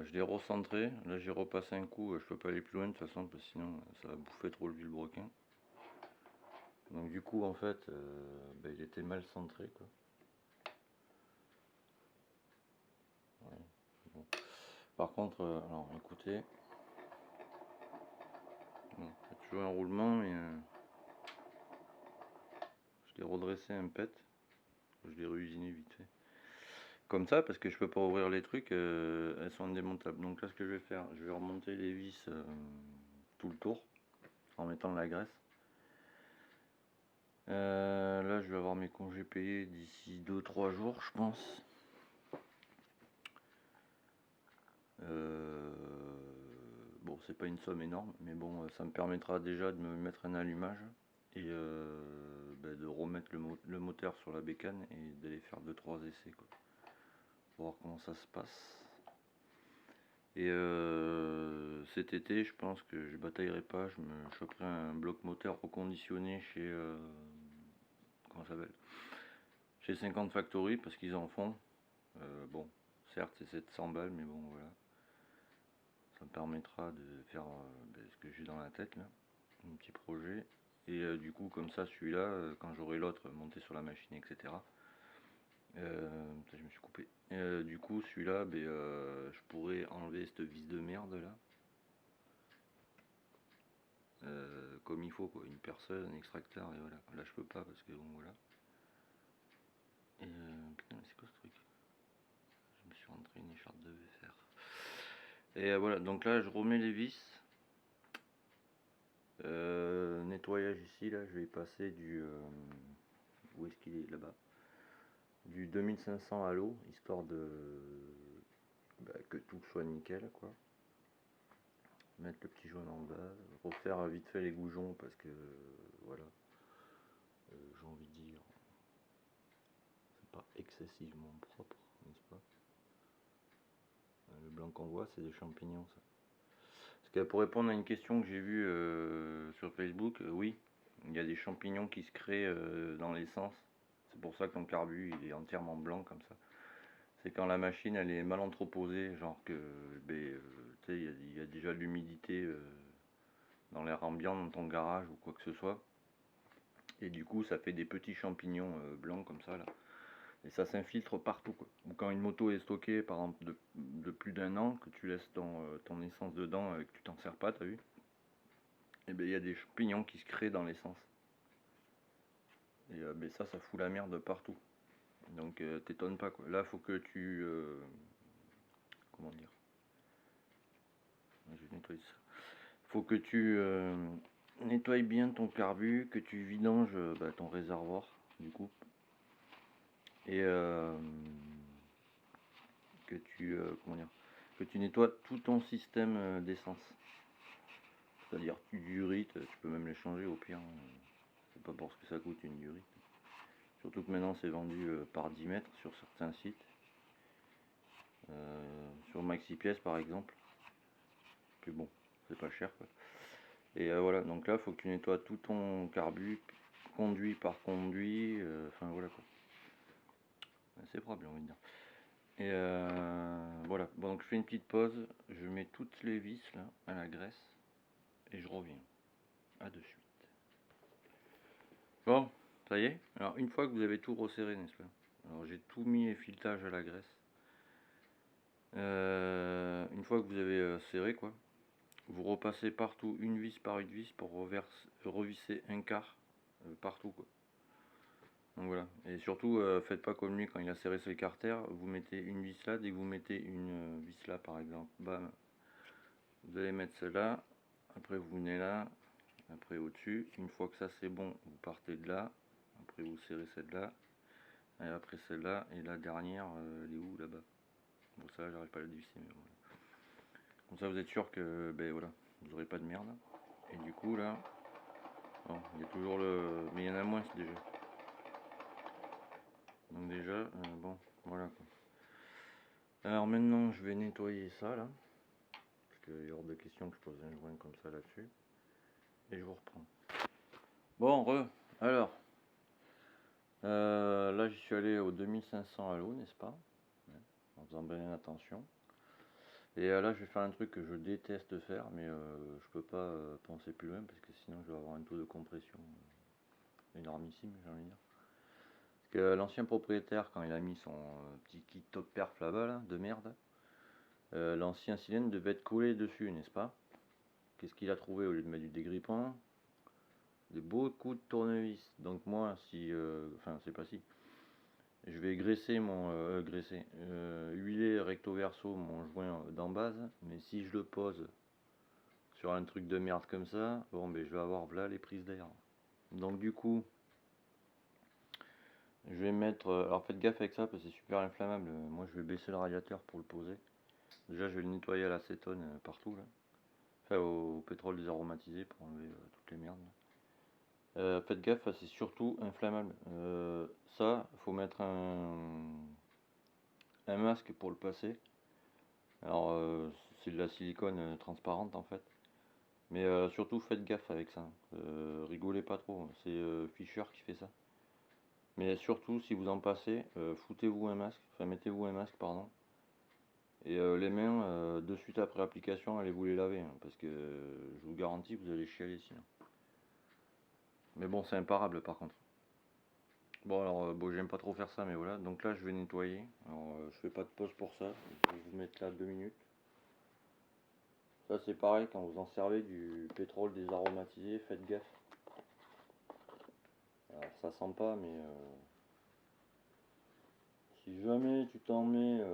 je l'ai recentré. Là, j'ai repassé un coup. Je peux pas aller plus loin de toute façon, parce que sinon ça va bouffer trop le vilebrequin. Donc du coup, en fait, il était mal centré, quoi. Ouais, bon. Par contre, alors écoutez, bon, il y a toujours un roulement, mais je l'ai redressé un pet. Je l'ai réusiné vite fait. Comme ça, parce que je peux pas ouvrir les trucs, elles sont indémontables. Donc là, ce que je vais faire, je vais remonter les vis tout le tour en mettant de la graisse. Là, je vais avoir mes congés payés d'ici 2-3 jours, je pense. Bon, c'est pas une somme énorme, mais bon, ça me permettra déjà de me mettre un allumage et de remettre le moteur sur la bécane et d'aller faire 2-3 essais, quoi, pour voir comment ça se passe. Et cet été, je pense que je bataillerai pas, je me choperai un bloc moteur reconditionné chez comment ça s'appelle, chez 50 Factory, parce qu'ils en font. Bon, certes c'est 700 balles, mais bon voilà, ça me permettra de faire ce que j'ai dans la tête là, un petit projet. Et du coup, comme ça, celui-là, quand j'aurai l'autre monté sur la machine, etc. Je me suis coupé. Du coup, celui-là, je pourrais enlever cette vis de merde là. Comme il faut, quoi, une perceuse, un extracteur, et voilà. Là je peux pas parce que bon voilà. Et putain, mais c'est quoi ce truc? Je me suis rentré une écharpe de fer. Et voilà, donc là je remets les vis. Nettoyage ici, là je vais passer du où est-ce qu'il est, là-bas, du 2500 à l'eau, histoire de que tout soit nickel, quoi. Mettre le petit jaune en bas, refaire vite fait les goujons parce que voilà, j'ai envie de dire, c'est pas excessivement propre, n'est-ce pas? Le blanc qu'on voit, c'est des champignons, ça. Parce que pour répondre à une question que j'ai vue sur Facebook, oui, il y a des champignons qui se créent dans l'essence. C'est pour ça que ton carbu il est entièrement blanc comme ça. C'est quand la machine elle est mal entreposée, genre que tu sais, il y a déjà de l'humidité dans l'air ambiant dans ton garage ou quoi que ce soit. Et du coup, ça fait des petits champignons blancs comme ça là. Et ça s'infiltre partout, quoi. Ou quand une moto est stockée par exemple de plus d'1 an, que tu laisses ton essence dedans et que tu t'en sers pas, t'as vu? Et bien il y a des champignons qui se créent dans l'essence. Et ça fout la merde partout. Donc t'étonnes pas, quoi. Là faut que tu comment dire? Je vais nettoyer ça. Faut que tu nettoies bien ton carbu, que tu vidanges ton réservoir du coup. Et que tu nettoies tout ton système d'essence. C'est-à-dire tu diurites, tu peux même les changer au pire. C'est pas pour ce que ça coûte une diurite. Surtout que maintenant c'est vendu par 10 mètres sur certains sites. Sur Maxi Pièces par exemple. Puis bon, c'est pas cher, quoi. Et voilà, donc là il faut que tu nettoies tout ton carbu, conduit par conduit, enfin voilà, quoi. C'est propre, j'ai envie de dire. Et voilà, bon, donc je fais une petite pause, je mets toutes les vis là à la graisse et je reviens. À de suite. Bon, ça y est. Alors une fois que vous avez tout resserré, n'est-ce pas? Alors j'ai tout mis les filetages à la graisse. Une fois que vous avez serré, quoi, vous repassez partout une vis par une vis pour revisser un quart partout, quoi. Donc voilà. Et surtout, faites pas comme lui quand il a serré ses carters. Vous mettez une vis là, dès que vous mettez une vis là par exemple, bam, vous allez mettre celle-là. Après vous venez là, après au-dessus. Une fois que ça c'est bon, vous partez de là. Après vous serrez celle-là. Et après celle-là. Et la dernière, elle est où là-bas? Bon ça j'arrive pas à la dévisser, mais voilà. Comme ça vous êtes sûr que voilà, vous aurez pas de merde. Et du coup là, bon, il y a toujours le. Mais il y en a moins déjà. Donc déjà, bon, voilà quoi. Alors maintenant je vais nettoyer ça là. Parce qu'il est hors de question que je pose un joint comme ça là-dessus. Et je vous reprends. Bon, alors. Là j'y suis allé au 2500 à l'eau, n'est-ce pas? Ouais, en faisant bien attention. Et là, je vais faire un truc que je déteste faire, mais je peux pas penser plus loin parce que sinon je vais avoir un taux de compression énormissime, j'ai envie de dire. Parce que l'ancien propriétaire, quand il a mis son petit kit top perf là-bas, là, de merde, l'ancien cylindre devait être collé dessus, n'est-ce pas? Qu'est-ce qu'il a trouvé au lieu de mettre du dégrippant? Des beaux coups de tournevis. Donc moi, si, enfin c'est pas si, je vais graisser huiler recto verso mon joint d'en base, mais si je le pose sur un truc de merde comme ça, bon ben je vais avoir là les prises d'air. Donc du coup, je vais mettre, alors faites gaffe avec ça parce que c'est super inflammable. Moi je vais baisser le radiateur pour le poser. Déjà je vais le nettoyer à l'acétone partout là, enfin au pétrole désaromatisé pour enlever toutes les merdes. Faites gaffe, c'est surtout inflammable. Ça, faut mettre un masque pour le passer. Alors, c'est de la silicone transparente en fait. Mais surtout, faites gaffe avec ça. Rigolez pas trop. C'est Fischer qui fait ça. Mais surtout, si vous en passez, foutez-vous un masque. Enfin, mettez-vous un masque, pardon. Et les mains, de suite après application, allez vous les laver. Hein, parce que je vous garantis que vous allez chialer sinon. Mais bon, c'est imparable par contre. Bon alors bon j'aime pas trop faire ça mais voilà, donc là je vais nettoyer. Alors je fais pas de pause pour ça, je vais vous mettre là 2 minutes. Ça c'est pareil, quand vous en servez du pétrole désaromatisé, faites gaffe. Alors ça sent pas mais si jamais tu t'en mets,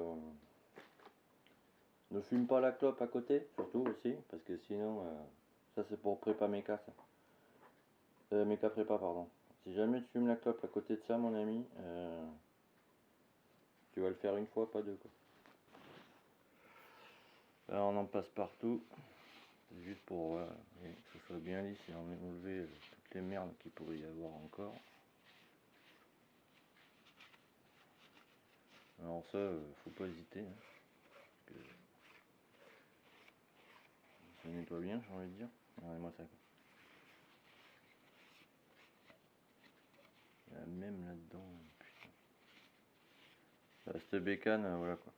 ne fume pas la clope à côté, surtout aussi, parce que sinon, ça c'est pour prépa méca ça. Méca prépa pardon. Si jamais tu fumes la clope à côté de ça mon ami, tu vas le faire une fois, pas deux quoi. Là on en passe partout. Juste pour que ce soit bien lisse et enlever toutes les merdes qu'il pourrait y avoir encore. Alors ça, faut pas hésiter. Hein, parce que ça nettoie bien, j'ai envie de dire. Regardez-moi ça. Il y a même là-dedans. Putain. Cette bécane, voilà quoi.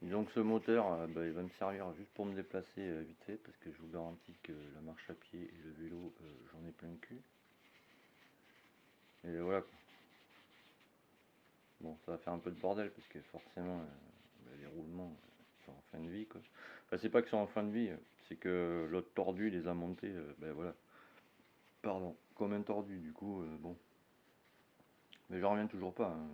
Et donc ce moteur, bah, il va me servir juste pour me déplacer vite fait, parce que je vous garantis que la marche à pied et le vélo, j'en ai plein le cul. Et voilà quoi. Bon, ça va faire un peu de bordel, parce que forcément, bah, les roulements sont en fin de vie quoi. Enfin, c'est pas qu'ils sont en fin de vie, c'est que l'autre tordu les a montés, ben voilà. Pardon, comme un tordu, du coup, bon. Mais j'en reviens toujours pas. Hein.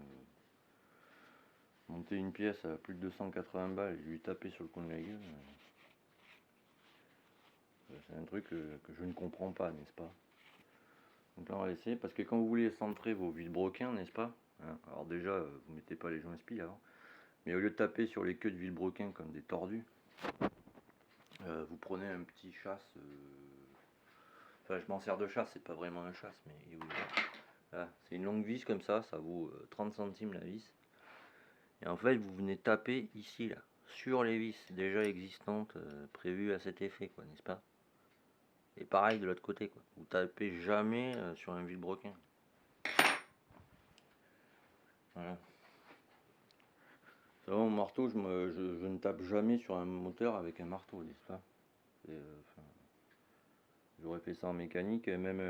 Monter une pièce à plus de 280 balles et lui taper sur le coin de la gueule, c'est un truc que je ne comprends pas, n'est-ce pas? Donc là, on va laisser, parce que quand vous voulez centrer vos vilebrequins, n'est-ce pas? Hein, alors déjà, vous mettez pas les joints spi avant. Mais au lieu de taper sur les queues de vilebrequins comme des tordus, vous prenez un petit chasse. Enfin, je m'en sers de chasse, c'est pas vraiment un chasse, mais oui, voilà. C'est une longue vis comme ça vaut 30 centimes la vis. Et en fait, vous venez taper ici, là, sur les vis déjà existantes, prévues à cet effet, quoi, n'est-ce pas? Et pareil de l'autre côté, quoi. Vous tapez jamais sur un vilebrequin. Voilà. Ça va, mon marteau, je ne tape jamais sur un moteur avec un marteau, n'est-ce pas? J'aurais fait ça en mécanique, et même,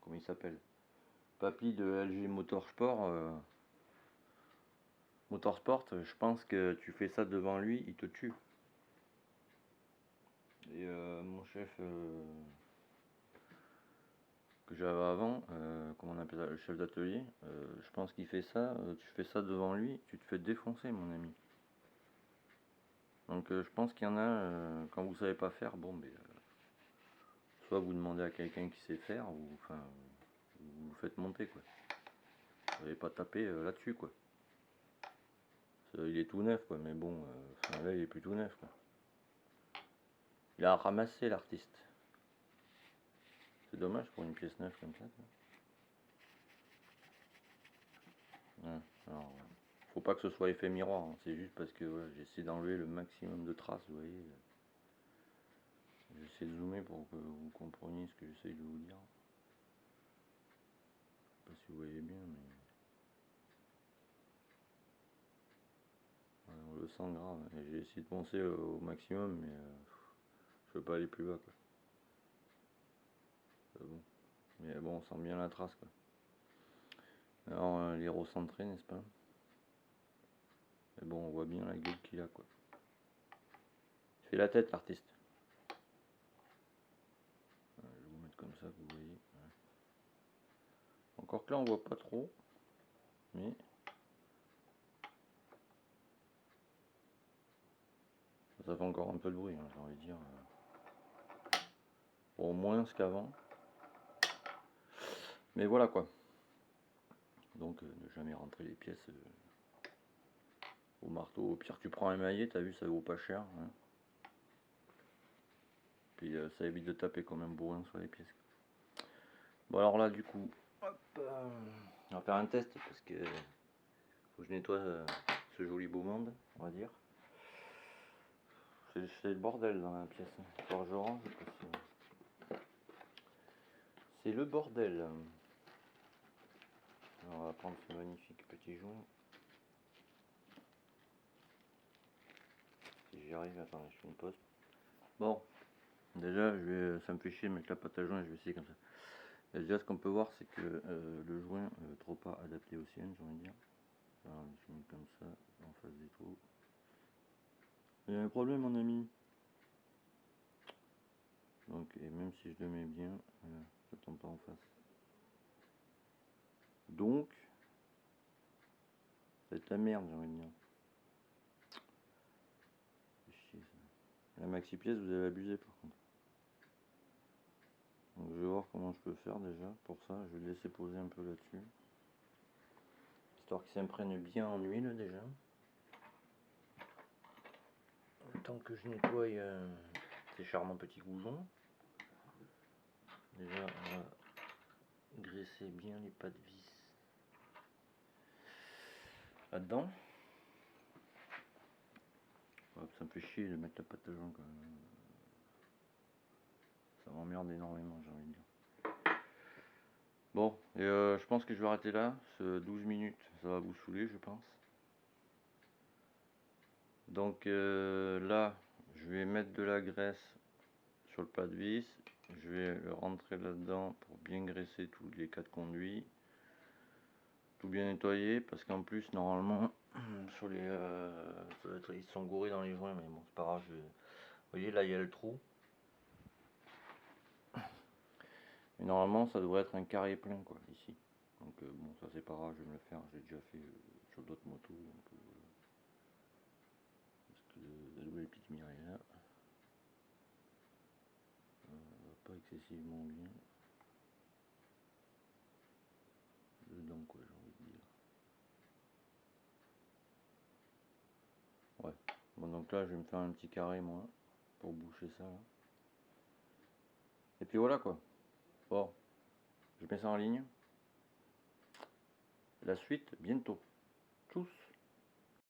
comment il s'appelle? Papy de LG Motorsport, je pense que tu fais ça devant lui, il te tue. Et mon chef que j'avais avant, comment on appelle ça, le chef d'atelier, je pense qu'il fait ça, tu fais ça devant lui, tu te fais défoncer mon ami. Donc je pense qu'il y en a, quand vous savez pas faire, bon ben, soit vous demandez à quelqu'un qui sait faire, ou enfin vous faites monter quoi. Vous n'allez pas taper là-dessus quoi. Il est tout neuf quoi, mais bon, là il est plus tout neuf quoi. Il a ramassé l'artiste. C'est dommage pour une pièce neuve comme ça. Ouais, alors, faut pas que ce soit effet miroir, hein. C'est juste parce que voilà, j'essaie d'enlever le maximum de traces, vous voyez. J'essaie de zoomer pour que vous compreniez ce que j'essaie de vous dire. Je sais pas si vous voyez bien, mais le sens grave. J'ai essayé de poncer au maximum, mais je veux pas aller plus bas, quoi. Bon. Mais bon, on sent bien la trace, quoi. Alors, les recentrés, n'est-ce pas? Mais bon, on voit bien la gueule qu'il a, quoi. Il fait la tête, l'artiste. Je vais vous mettre comme ça, que vous voyez. Encore que là, on voit pas trop. Mais ça fait encore un peu de bruit, hein, j'ai envie de dire. Bon, moins ce qu'avant. Mais voilà, quoi. Donc, ne jamais rentrer les pièces au marteau. Au pire, tu prends un maillet, t'as vu, ça vaut pas cher. Hein. Puis ça évite de taper comme un bourrin sur les pièces. Bon, alors là, du coup, hop, on va faire un test parce que faut que je nettoie ce joli beau monde, on va dire. C'est le bordel dans la pièce. Alors je range parce que c'est le bordel. Alors, on va prendre ce magnifique petit joint. Si j'y arrive, attendez, je fais une pause. Bon, déjà, ça me fait chier de mettre la pâte à joint, je vais essayer comme ça. Et déjà, ce qu'on peut voir, c'est que le joint trop pas adapté aux siennes, j'ai envie de dire. Alors, je mets comme ça, en face des trous. Il y a un problème, mon ami. Donc, et même si je le mets bien, ça tombe pas en face. Donc, c'est la merde, j'ai envie de dire. C'est chier, ça. La maxi pièce, vous avez abusé par contre. Donc, je vais voir comment je peux faire déjà. Pour ça, je vais le laisser poser un peu là-dessus. Histoire qu'il s'imprègne bien en huile déjà. Le temps que je nettoie ces charmants petits goujons. Déjà, on va graisser bien les pas de vis là-dedans. Ouais, ça me fait chier de mettre la pâte à joint quand même. Ça m'emmerde énormément, j'ai envie de dire. Bon, et je pense que je vais arrêter là. Ce 12 minutes, ça va vous saouler, je pense. Donc là, je vais mettre de la graisse sur le pas de vis. Je vais le rentrer là-dedans pour bien graisser tous les 4 conduits. Tout bien nettoyer parce qu'en plus, normalement, sur les, ils sont gourés dans les joints, mais bon, c'est pas grave. Vous voyez, là, il y a le trou. Et normalement, ça devrait être un carré plein, quoi, ici. Donc bon, ça c'est pas grave, je vais me le faire. J'ai déjà fait sur d'autres motos. Donc, parce que la nouvelle petite mire est là. Pas excessivement bien. Dedans, quoi, j'ai envie de dire. Ouais. Bon, donc là, je vais me faire un petit carré, moi, pour boucher ça, là. Et puis voilà, quoi. Bon, je mets ça en ligne. La suite, bientôt. Tchuss.